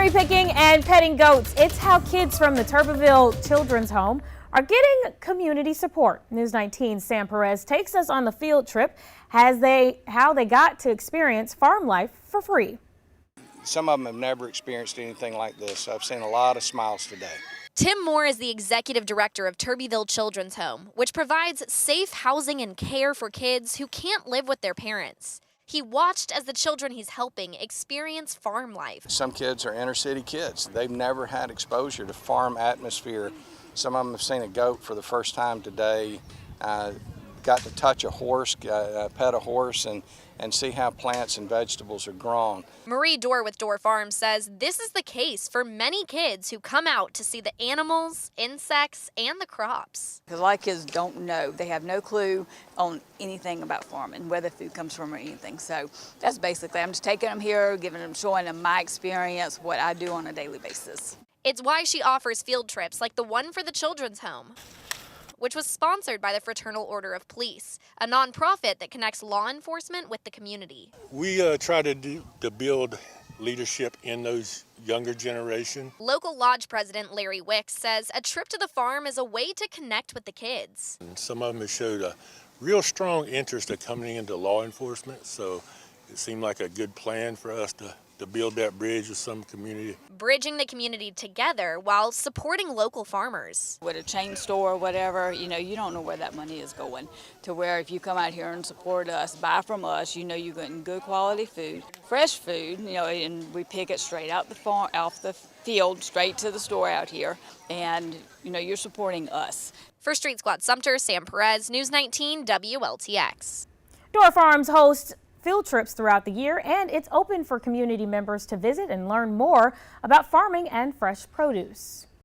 Cherry picking and petting goats. It's how kids from the Turbeville Children's Home are getting community support. News 19's Sam Perez takes us on the field trip how they got to experience farm life for free. Some of them have never experienced anything like this. I've seen a lot of smiles today. Tim Moore is the executive director of Turbeville Children's Home, which provides safe housing and care for kids who can't live with their parents. He watched as the children he's helping experience farm life. Some kids are inner city kids. They've never had exposure to farm atmosphere. Some of them have seen a goat for the first time today, got to touch a horse, pet a horse, and see how plants and vegetables are grown. Marie Dorr with Dorr Farms says this is the case for many kids who come out to see the animals, insects, and the crops. Because a lot of kids don't know. They have no clue on anything about farming, where the food comes from or anything. So that's basically, I'm just taking them here, showing them my experience, what I do on a daily basis. It's why she offers field trips like the one for the Children's Home, which was sponsored by the Fraternal Order of Police, a nonprofit that connects law enforcement with the community. We try to build leadership in those younger generation. Local lodge president Larry Wicks says a trip to the farm is a way to connect with the kids. And some of them have showed a real strong interest in coming into law enforcement, so it seemed like a good plan for us to build that bridge with some community. Bridging the community together while supporting local farmers. With a chain store or whatever, you don't know where that money is going. To where if you come out here and support us, buy from us, you're getting good quality food, fresh food, and we pick it straight out the farm, off the field, straight to the store out here, and you're supporting us. For Street Squad Sumter, Sam Perez, News 19 WLTX. Dorr Farms hosts field trips throughout the year, and it's open for community members to visit and learn more about farming and fresh produce.